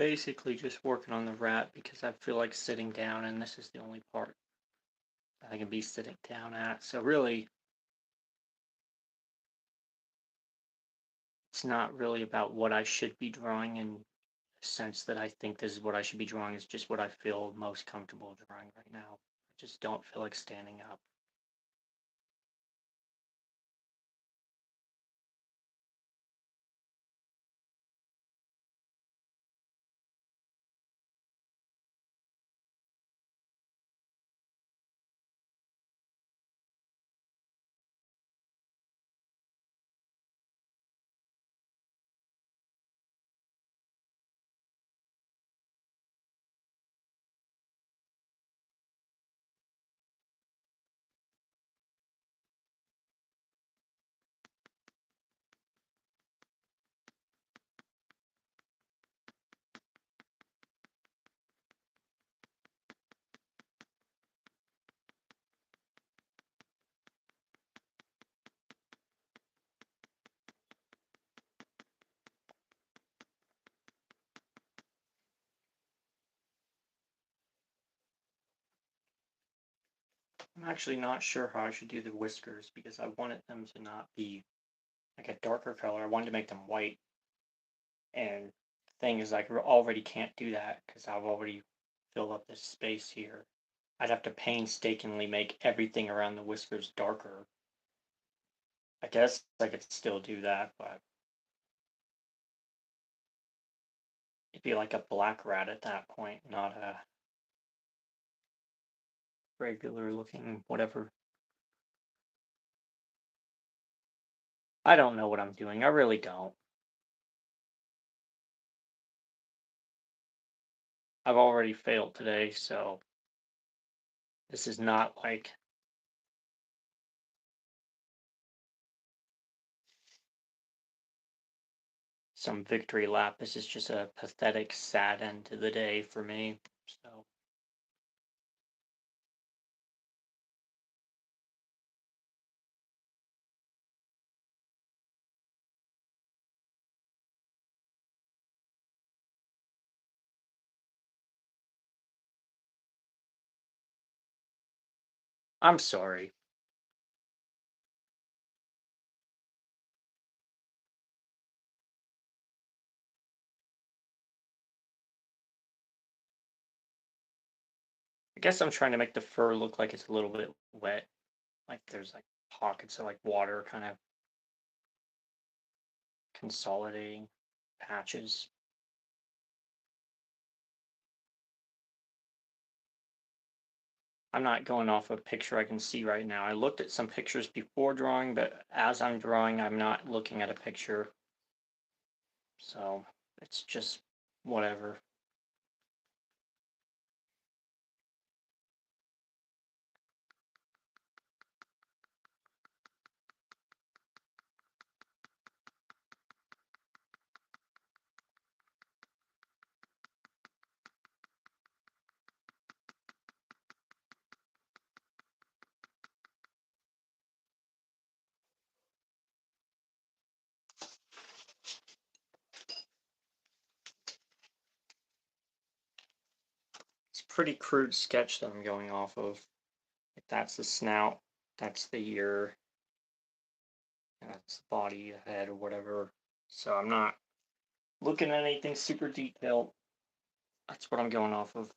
basically just working on the rat because I feel like sitting down, and this is the only part that I can be sitting down at. So really, it's not really about what I should be drawing in the sense that I think this is what I should be drawing. It's just what I feel most comfortable drawing right now. I just don't feel like standing up. I'm actually not sure how I should do the whiskers because I wanted them to not be like a darker color. I wanted to make them white. And the thing is, I already can't do that because I've already filled up this space here. I'd have to painstakingly make everything around the whiskers darker. I guess I could still do that, but it'd be like a black rat at that point, not a regular looking whatever. I don't know what I'm doing. I really don't. I've already failed today, so this is not like some victory lap. This is just a pathetic, sad end to the day for me. So I'm sorry. I guess I'm trying to make the fur look like it's a little bit wet. Like there's like pockets of like water kind of consolidating patches. I'm not going off a picture I can see right now. I looked at some pictures before drawing, but as I'm drawing, I'm not looking at a picture. So it's just whatever. It's a pretty crude sketch that I'm going off of. If that's the snout, that's the ear, that's the body, the head, or whatever. So I'm not looking at anything super detailed. That's what I'm going off of.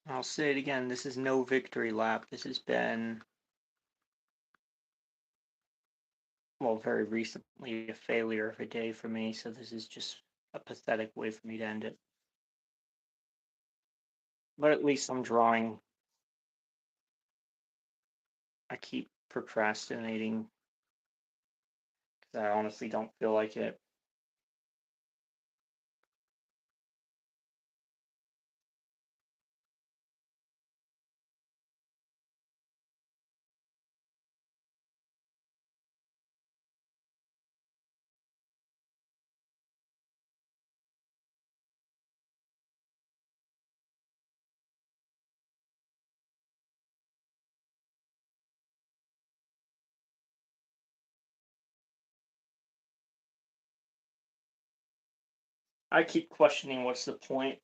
I'll say it again, this is no victory lap. This has been, well, very recently a failure of a day for me, so this is just a pathetic way for me to end it. But at least I'm drawing. I keep procrastinating because I honestly don't feel like it. I keep questioning what's the point.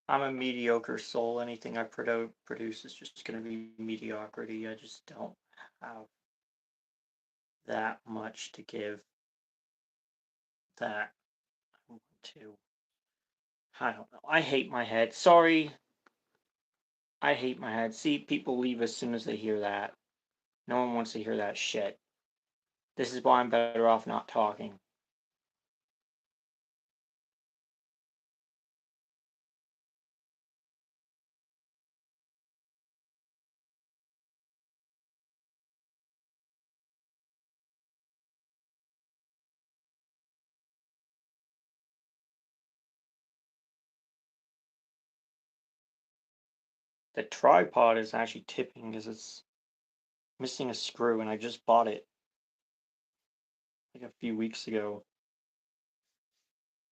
I'm a mediocre soul. Anything I produce is just going to be mediocrity. I just don't have that much to give that I want to. I don't know. I hate my head. Sorry. I hate my head. See, people leave as soon as they hear that. No one wants to hear that shit. This is why I'm better off not talking. The tripod is actually tipping because it's missing a screw, and I just bought it like a few weeks ago.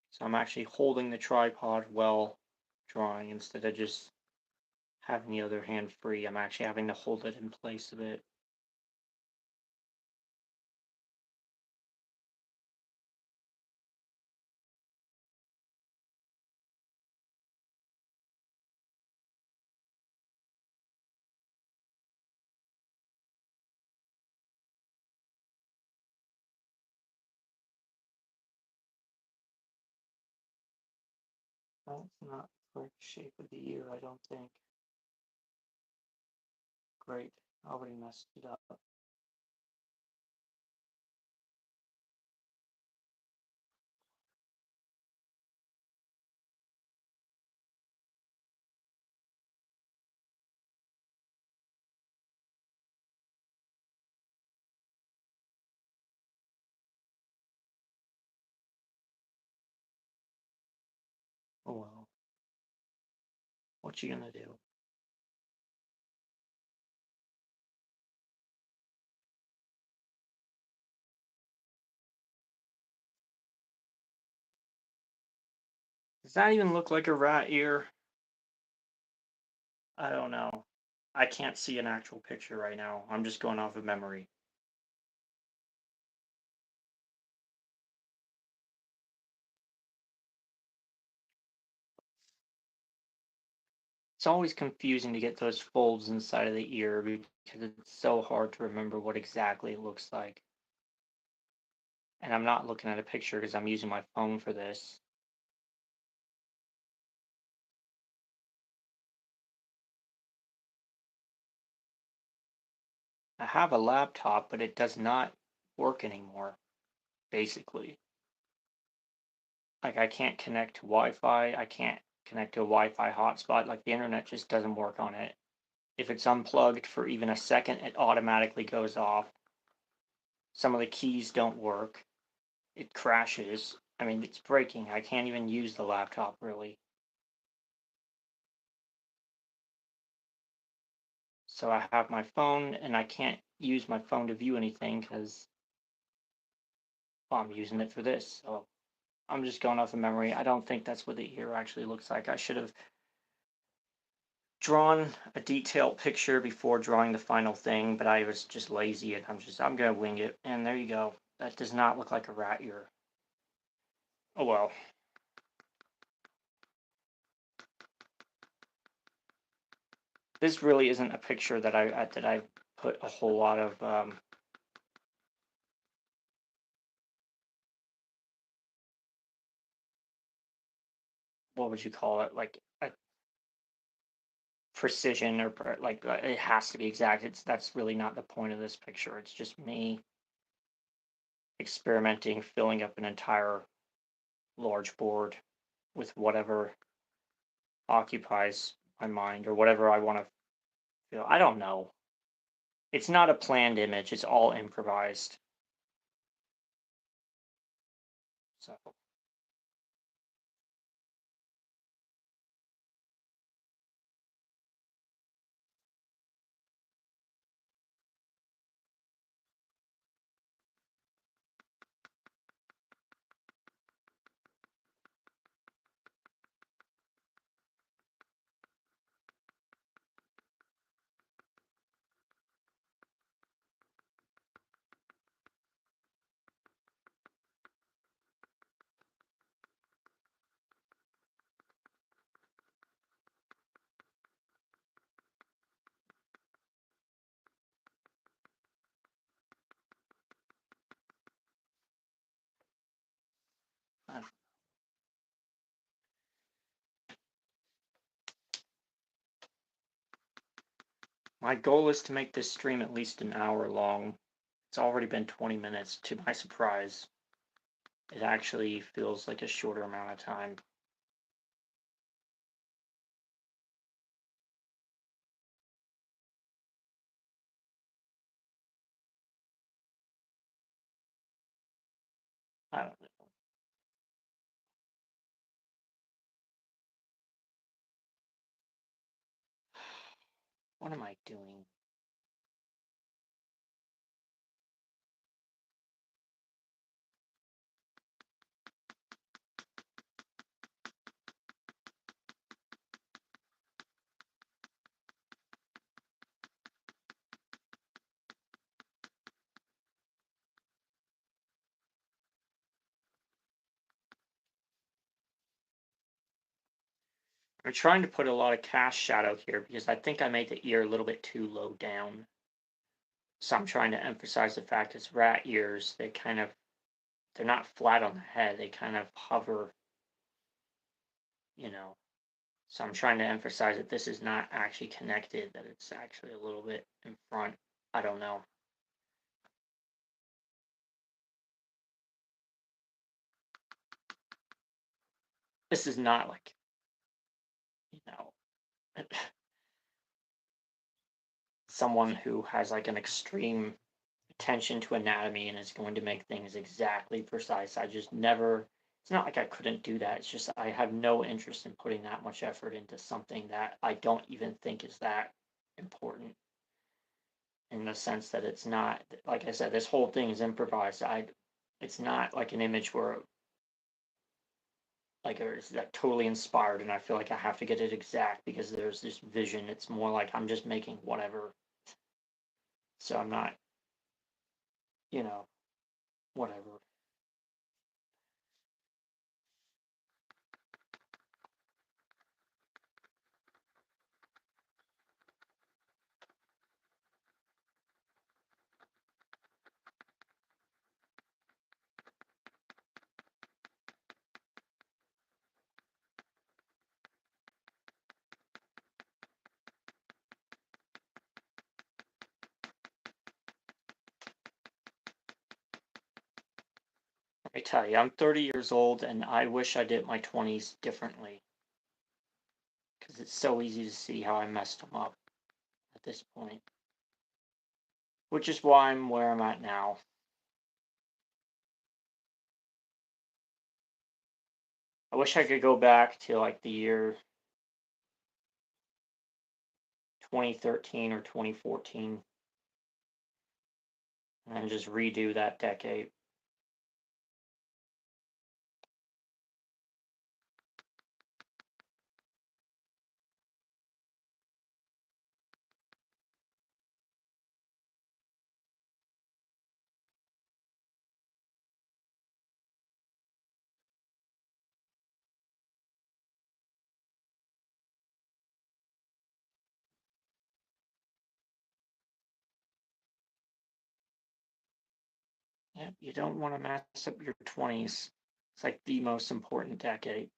So I'm actually holding the tripod while drawing instead of just having the other hand free. I'm actually having to hold it in place a bit. That's not the correct shape of the ear, I don't think. Great. I already messed it up. Oh well. What you gonna do? Does that even look like a rat ear? I don't know. I can't see an actual picture right now. I'm just going off of memory. It's always confusing to get those folds inside of the ear because it's so hard to remember what exactly it looks like. And I'm not looking at a picture because I'm using my phone for this. I have a laptop, but it does not work anymore, basically. Like, I can't connect to Wi-Fi. I can't connect to a Wi-Fi hotspot. Like, the internet just doesn't work on it. If it's unplugged for even a second, it automatically goes off. Some of the keys don't work. It crashes. I mean, it's breaking. I can't even use the laptop, really. So I have my phone, and I can't use my phone to view anything because, well, I'm using it for this. So I'm just going off of memory. I don't think that's what the ear actually looks like. I should have drawn a detailed picture before drawing the final thing, but I was just lazy and I'm gonna wing it. And there you go. That does not look like a rat ear. Oh well. This really isn't a picture that I put a whole lot of what would you call it, like a precision or like it has to be exact. That's really not the point of this picture. It's just me experimenting, filling up an entire large board with whatever occupies my mind or whatever I want to feel. I don't know. It's not a planned image. It's all improvised. So uh, my goal is to make this stream at least an hour long. It's already been 20 minutes. To my surprise, it actually feels like a shorter amount of time. I don't know. What am I doing? I'm trying to put a lot of cast shadow here because I think I made the ear a little bit too low down. So I'm trying to emphasize the fact it's rat ears. They're not flat on the head. They kind of hover, you know. So I'm trying to emphasize that this is not actually connected, that it's actually a little bit in front. I don't know. This is not like, you know, someone who has like an extreme attention to anatomy and is going to make things exactly precise. I just never, it's not like I couldn't do that. It's just I have no interest in putting that much effort into something that I don't even think is that important, in the sense that it's not, like I said, this whole thing is improvised. It's not like an image where like it's like totally inspired and I feel like I have to get it exact because there's this vision. It's more like I'm just making whatever. So I'm not, you know, whatever. I tell you, I'm 30 years old and I wish I did my 20s differently because it's so easy to see how I messed them up at this point, which is why I'm where I'm at now. I wish I could go back to like the year 2013 or 2014 and just redo that decade. Yeah, you don't want to mess up your 20s. It's like the most important decade.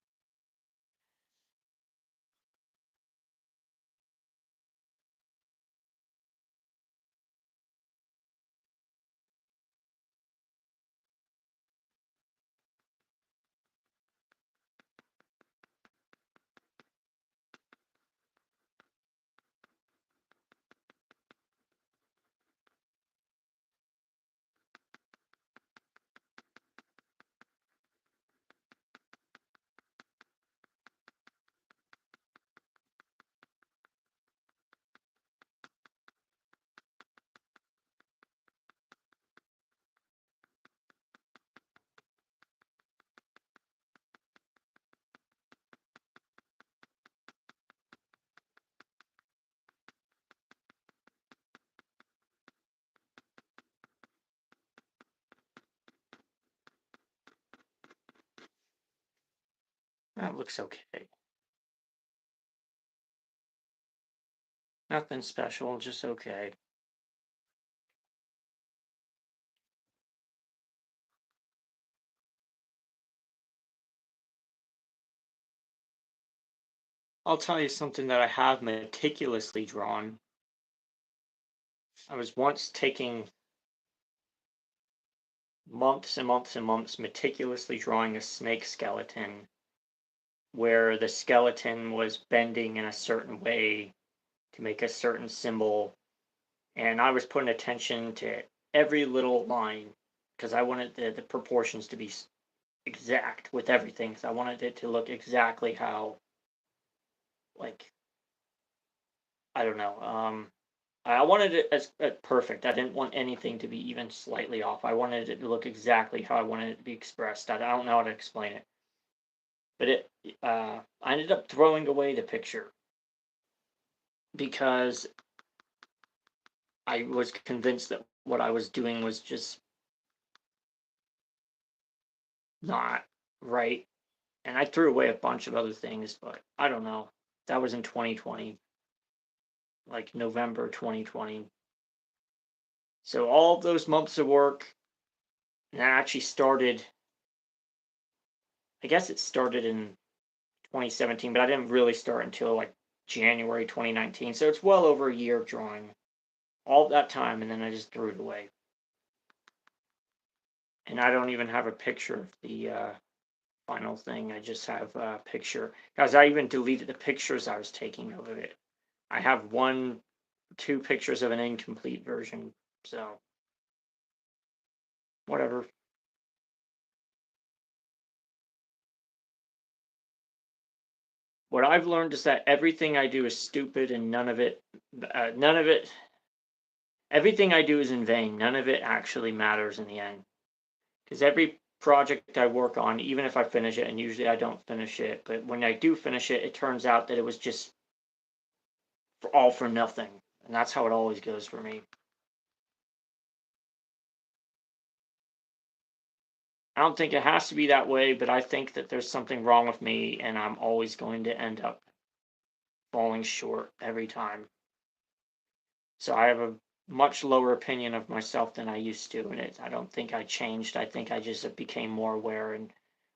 That looks okay. Nothing special, just okay. I'll tell you something that I have meticulously drawn. I was once taking months and months and months meticulously drawing a snake skeleton where the skeleton was bending in a certain way to make a certain symbol. And I was putting attention to every little line because I wanted the proportions to be exact with everything. So I wanted it to look exactly how, like, I don't know. I wanted it as perfect. I didn't want anything to be even slightly off. I wanted it to look exactly how I wanted it to be expressed. I don't know how to explain it, but I ended up throwing away the picture because I was convinced that what I was doing was just not right. And I threw away a bunch of other things, but I don't know. That was in 2020, like November 2020. So all of those months of work, and that actually started, I guess it started in 2017, but I didn't really start until like January 2019. So it's well over a year of drawing all that time, and then I just threw it away. And I don't even have a picture of the final thing. I just have a picture because I even deleted the pictures I was taking of it. I have two pictures of an incomplete version. So whatever. What I've learned is that everything I do is stupid, and none of it, everything I do is in vain. None of it actually matters in the end. Because every project I work on, even if I finish it, and usually I don't finish it, but when I do finish it, it turns out that it was just all for nothing. And that's how it always goes for me. I don't think it has to be that way, but I think that there's something wrong with me, and I'm always going to end up falling short every time. So I have a much lower opinion of myself than I used to, and I don't think I changed. I think I just became more aware. And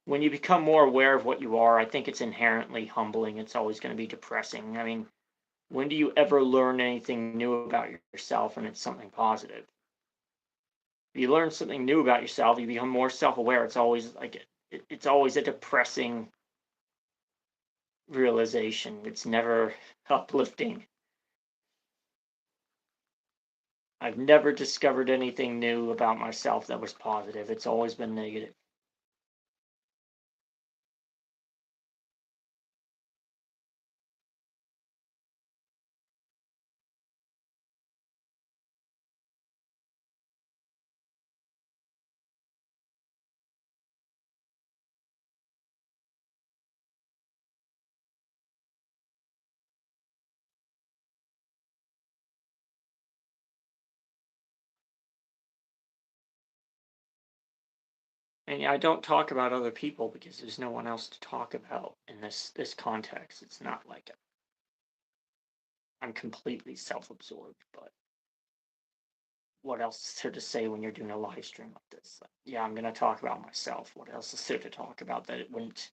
when you become more aware of what you are, I think it's inherently humbling. It's always going to be depressing. I mean, when do you ever learn anything new about yourself and it's something positive? If you learn something new about yourself, you become more self-aware. It's always like it's always a depressing realization. It's never uplifting. I've never discovered anything new about myself that was positive. It's always been negative. And yeah, I don't talk about other people because there's no one else to talk about in this context. It's not like I'm completely self-absorbed, but what else is there to say when you're doing a live stream like this? Like, yeah, I'm gonna talk about myself. What else is there to talk about that it wouldn't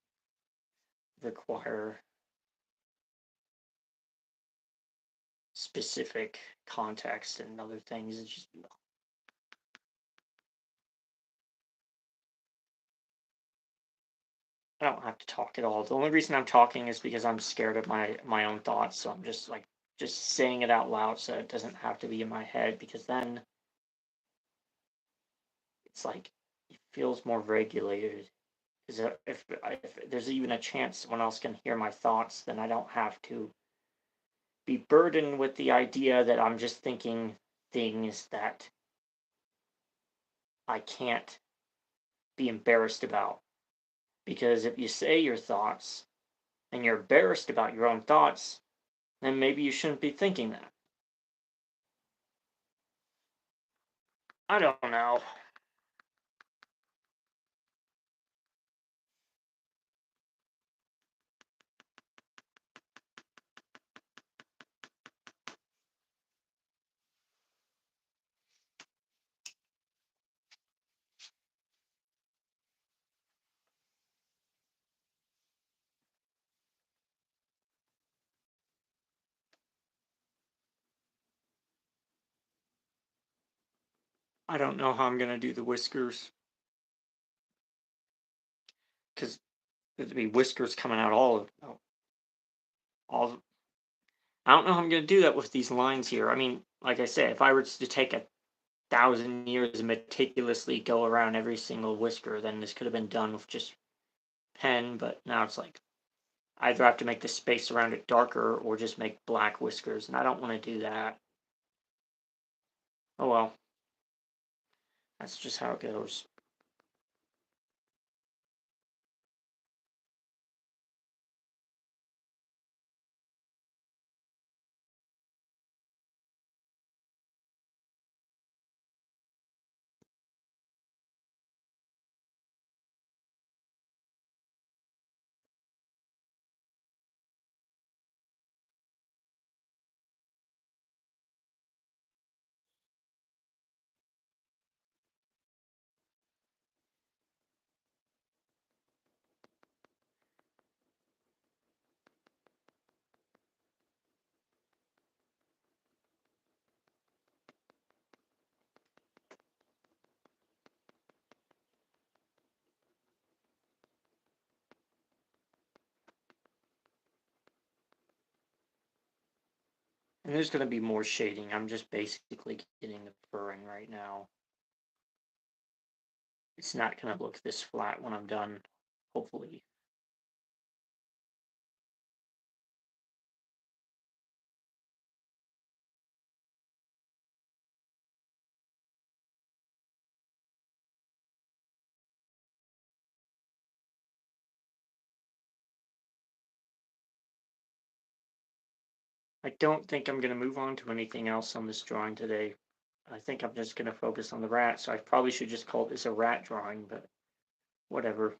require specific context and other things? It's just I don't have to talk at all. The only reason I'm talking is because I'm scared of my own thoughts. So I'm just like just saying it out loud so it doesn't have to be in my head because then it's like it feels more regulated. Because if there's even a chance someone else can hear my thoughts, then I don't have to be burdened with the idea that I'm just thinking things that I can't be embarrassed about. Because if you say your thoughts and you're embarrassed about your own thoughts, then maybe you shouldn't be thinking that. I don't know. I don't know how I'm gonna do the whiskers because there'd be whiskers coming out all. I don't know how I'm gonna do that with these lines here. I mean, like I said, if I were to take 1,000 years and meticulously go around every single whisker, then this could have been done with just pen. But now it's like either have to make the space around it darker or just make black whiskers, and I don't want to do that. Oh well, that's just how it goes. And there's going to be more shading. I'm just basically getting the furring right now. It's not going to look this flat when I'm done, hopefully. I don't think I'm going to move on to anything else on this drawing today. I think I'm just going to focus on the rat, so I probably should just call this a rat drawing, but whatever.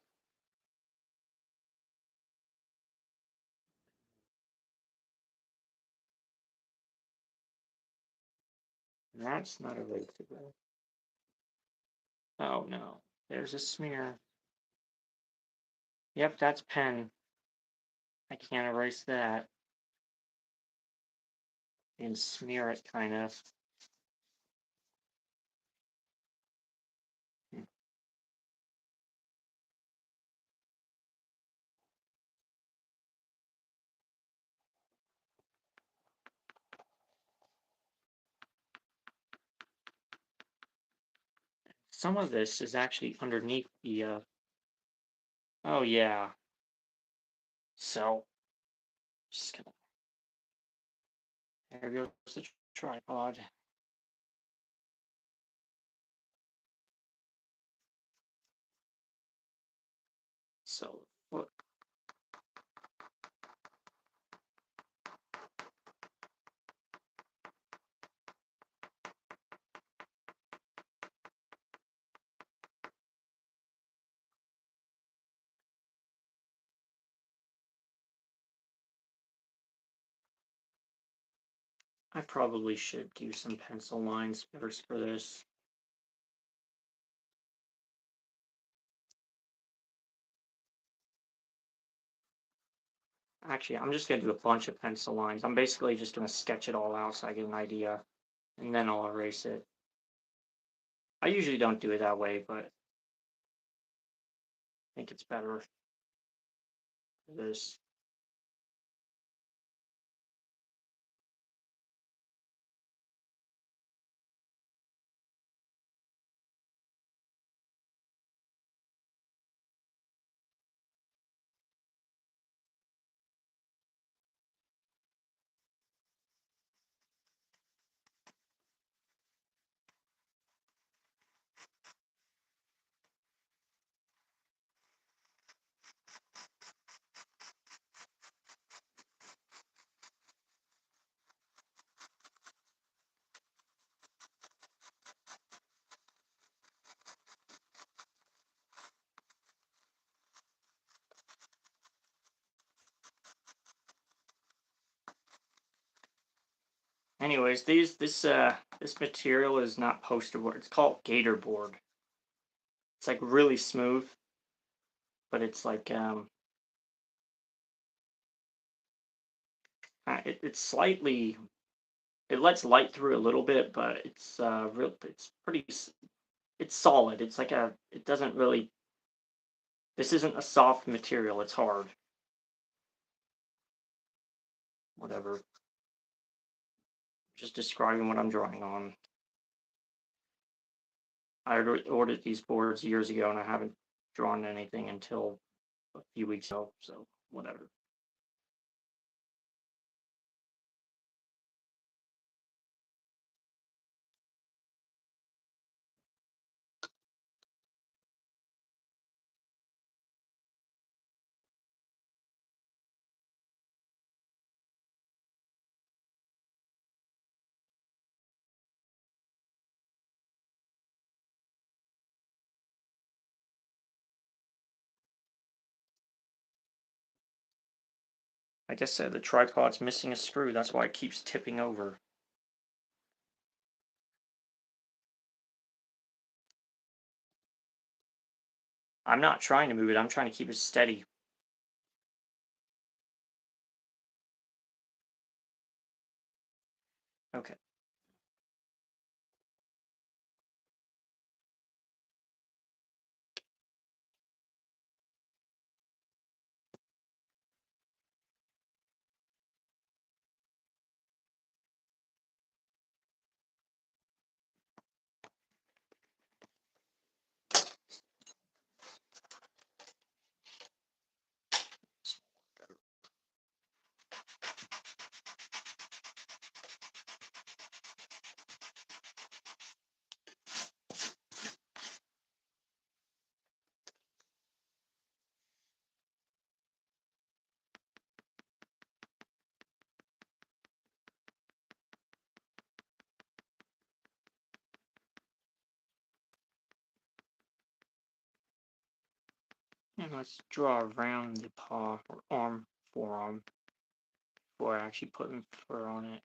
That's not erasable. Oh no, there's a smear. Yep, that's pen. I can't erase that. And smear it, kind of. Some of this is actually underneath the, oh yeah. So, just gonna, there goes the tripod. So, look. I probably should do some pencil lines first for this. Actually, I'm just going to do a bunch of pencil lines. I'm basically just going to sketch it all out so I get an idea, and then I'll erase it. I usually don't do it that way, but I think it's better for this. Anyways, this material is not poster board. It's called Gator board. It's like really smooth, but it's like it's slightly, it lets light through a little bit, but it's pretty it's solid. It's like it doesn't really, this isn't a soft material. It's hard. Whatever. Just describing what I'm drawing on. I ordered these boards years ago, and I haven't drawn anything until a few weeks ago. So whatever. Like I said, the tripod's missing a screw. That's why it keeps tipping over. I'm not trying to move it. I'm trying to keep it steady. Okay. And let's draw around the paw or arm, forearm, before actually putting fur on it.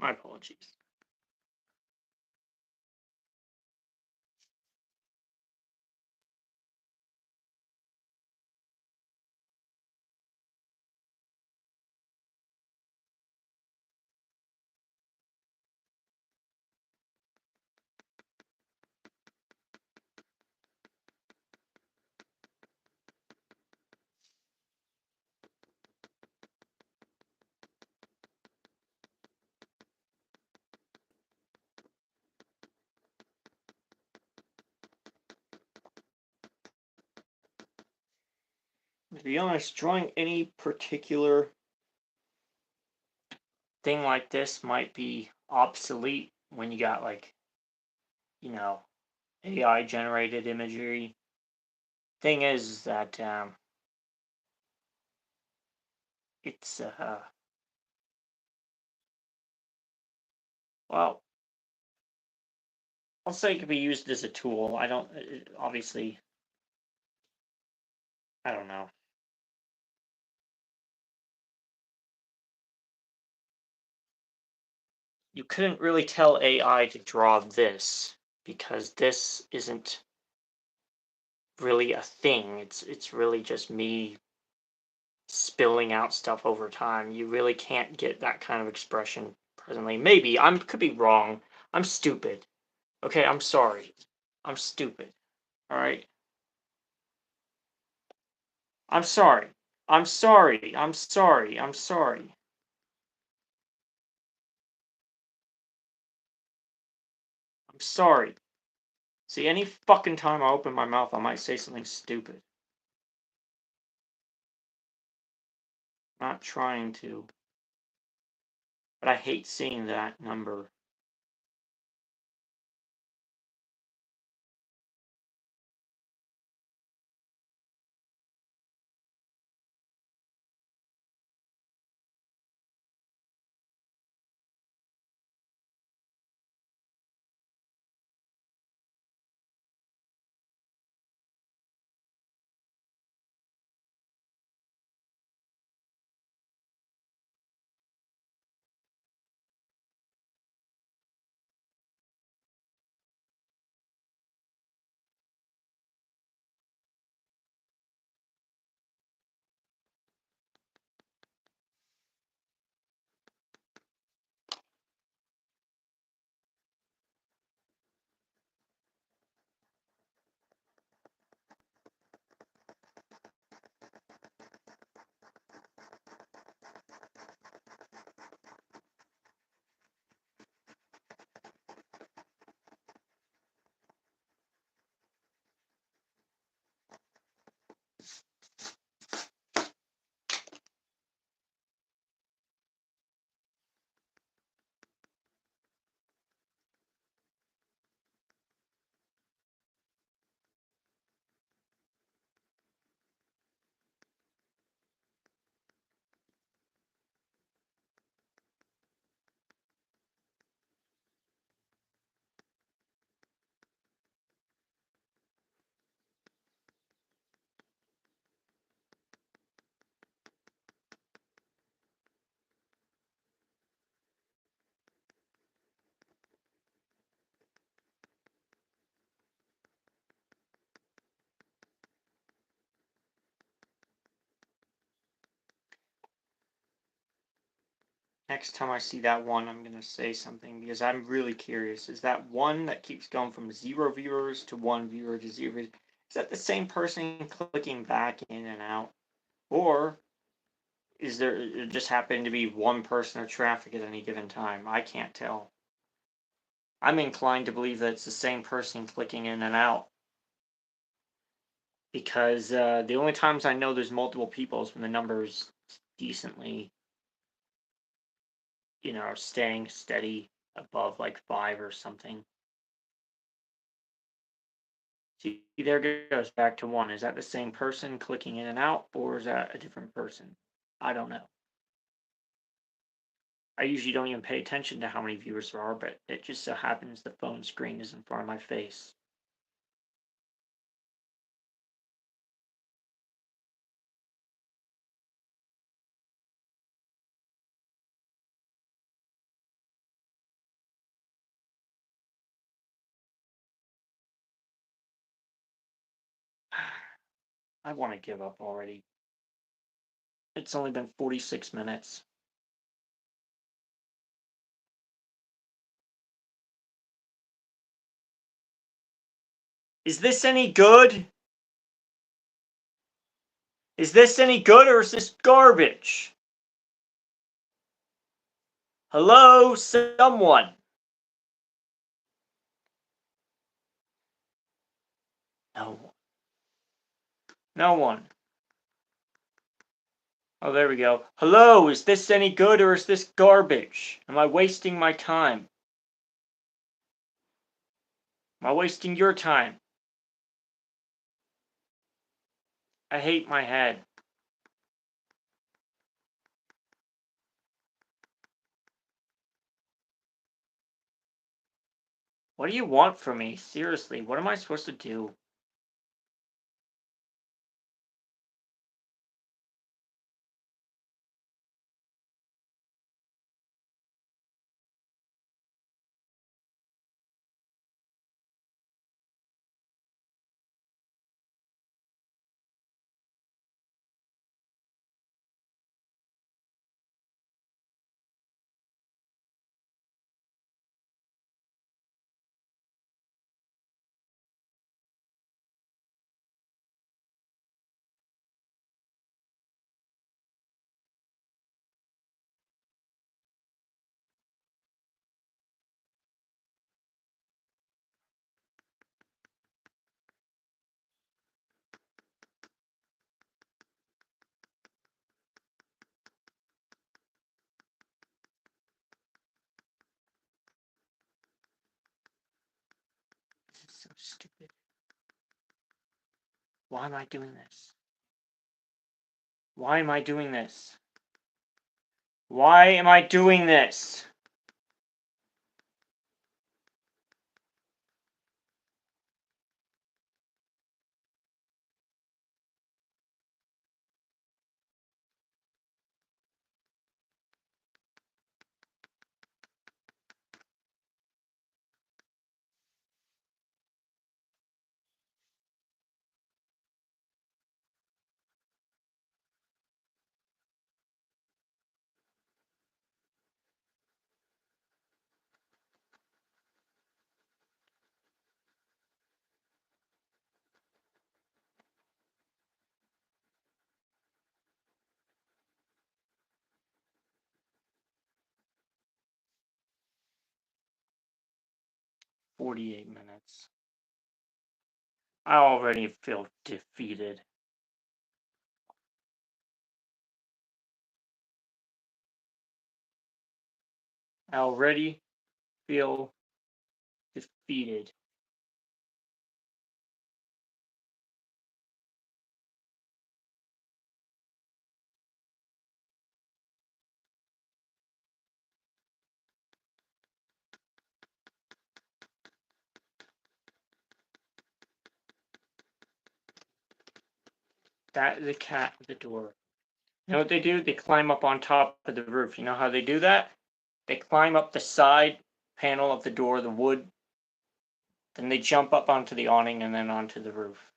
My apologies. To be honest, drawing any particular thing like this might be obsolete when you got like, AI generated imagery. Thing is that it's well, I'll say it could be used as a tool. I don't obviously, I don't know. You couldn't really tell AI to draw this because this isn't really a thing. It's really just me spilling out stuff over time. You really can't get that kind of expression presently. Maybe I'm could be wrong. I'm stupid. Okay, I'm sorry. I'm stupid. All right. I'm sorry. I'm sorry. I'm sorry. I'm sorry. I'm sorry. See, any fucking time I open my mouth, I might say something stupid. I'm not trying to. But I hate seeing that number. Next time I see that one, I'm going to say something because I'm really curious. Is that one that keeps going from 0 viewers to 1 viewer to 0 viewers? Is that the same person clicking back in and out? Or is there just happening to be one person of traffic at any given time? I can't tell. I'm inclined to believe that it's the same person clicking in and out. Because the only times I know there's multiple people is when the number's decently, staying steady above like 5 or something. See, there goes back to 1. Is that the same person clicking in and out, or is that a different person? I don't know. I usually don't even pay attention to how many viewers there are, but it just so happens the phone screen is in front of my face. I want to give up already. It's only been 46 minutes. Is this any good? Is this any good or is this garbage? Hello, someone. No one. No one. Oh, there we go. Hello, is this any good or is this garbage? Am I wasting my time? Am I wasting your time? I hate my head. What do you want from me? Seriously, what am I supposed to do? This is so stupid. Why am I doing this? Why am I doing this? Why am I doing this? "48 minutes. I already feel defeated. I already feel defeated. That is a cat at the door. You know what they do? They climb up on top of the roof. You know how they do that? They climb up the side panel of the door, the wood, then they jump up onto the awning and then onto the roof.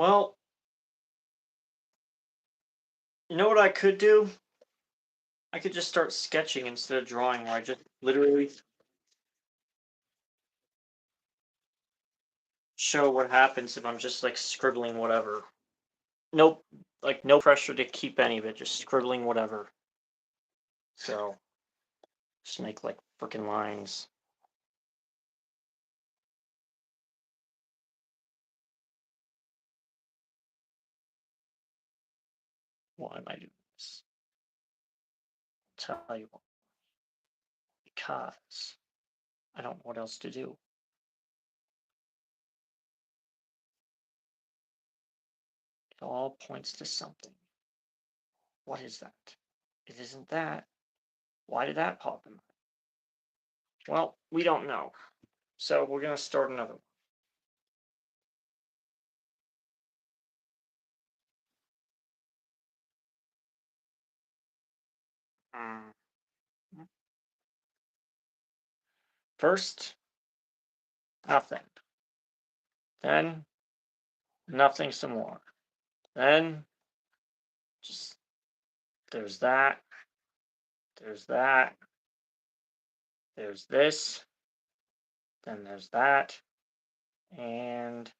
Well, you know what I could do? I could just start sketching instead of drawing, where I just literally show what happens if I'm just like scribbling whatever. Nope, like no pressure to keep any of it, just scribbling whatever. So just make like freaking lines. Why am I doing this? I'll tell you what, because I don't know what else to do. It all points to something. What is that? It isn't that. Why did that pop in? Well, we don't know. So we're gonna start another one. First, nothing. Then nothing some more. Then just there's that. There's that. There's this. Then there's that. And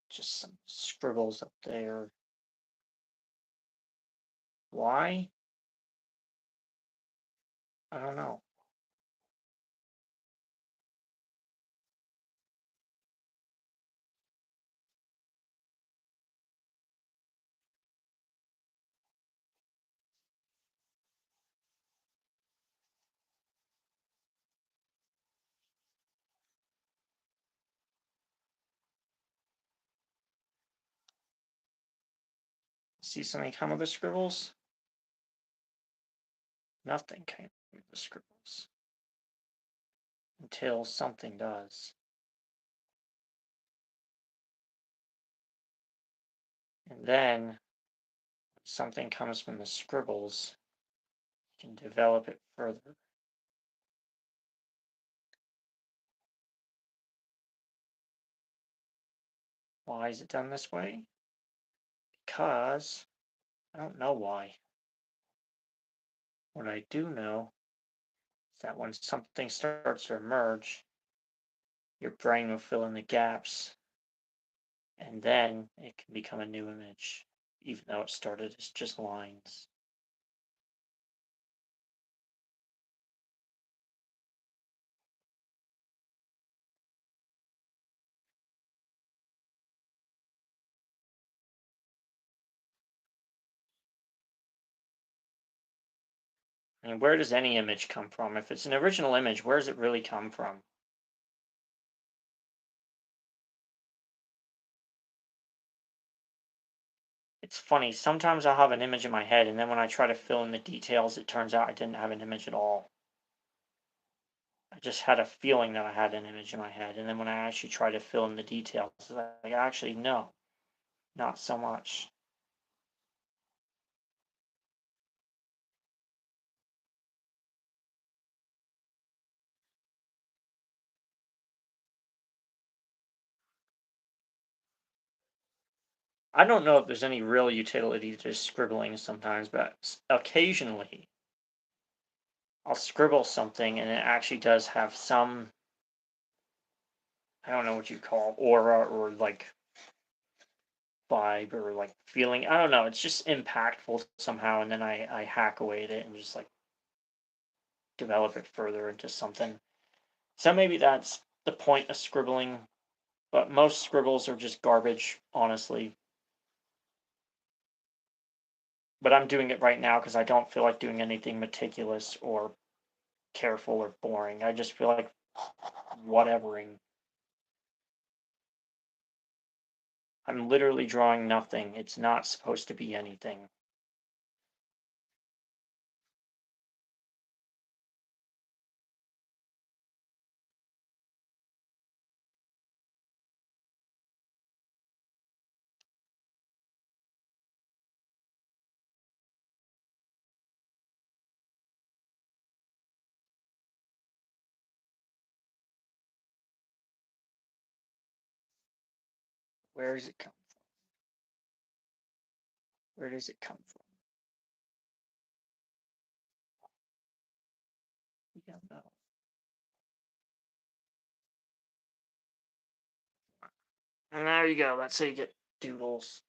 just some scribbles up there. Why? I don't know. See something come of the scribbles? Nothing came of the scribbles. Until something does. And then something comes from the scribbles, you can develop it further. Why is it done this way? Because I don't know why. What I do know is that when something starts to emerge, your brain will fill in the gaps, and then it can become a new image, even though it started as just lines. I mean, where does any image come from? If it's an original image, where does it really come from? It's funny, sometimes I'll have an image in my head, and then when I try to fill in the details, it turns out I didn't have an image at all. I just had a feeling that I had an image in my head, and then when I actually try to fill in the details, it's like actually no, not so much. I don't know if there's any real utility to scribbling sometimes, but occasionally I'll scribble something and it actually does have some, I don't know what you call aura or like vibe or like feeling. I don't know. It's just impactful somehow, and then I hack away at it and just like develop it further into something. So maybe that's the point of scribbling, but most scribbles are just garbage, honestly. But I'm doing it right now because I don't feel like doing anything meticulous or careful or boring. I just feel like whatevering. I'm literally drawing nothing. It's not supposed to be anything. Where does it come from? Where does it come from? We don't know. And there you go. That's how you get doodles.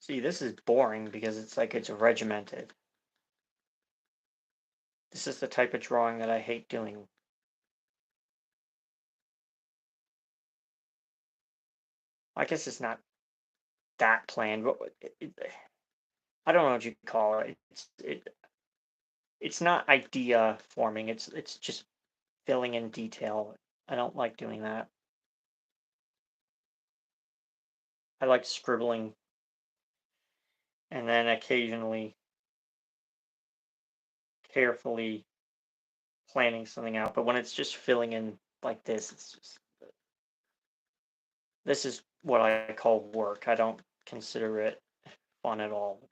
See, this is boring because it's like it's regimented. This is the type of drawing that I hate doing. I guess it's not that planned, but I don't know what you call it. It's not idea forming. It's just filling in detail. I don't like doing that. I like scribbling and then occasionally carefully planning something out. But when it's just filling in like this is what I call work. I don't consider it fun at all.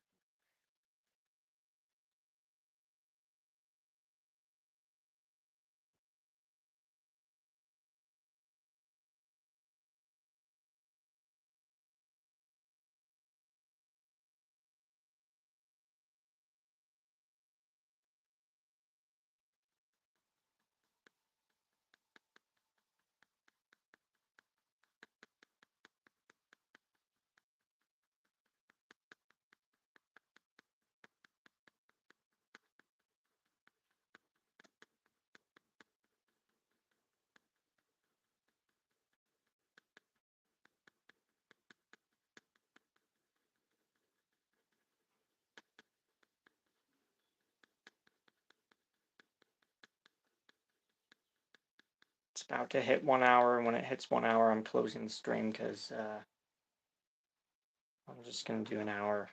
It's about to hit 1 hour, and when it hits 1 hour, I'm closing the stream because I'm just gonna do an hour.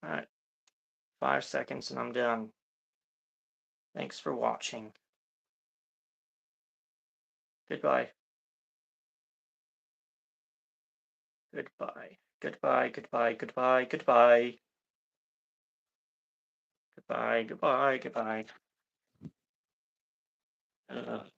All right, 5 seconds, and I'm done. Thanks for watching. Goodbye. Goodbye. Goodbye. Goodbye. Goodbye. Goodbye. Goodbye. Goodbye. Goodbye.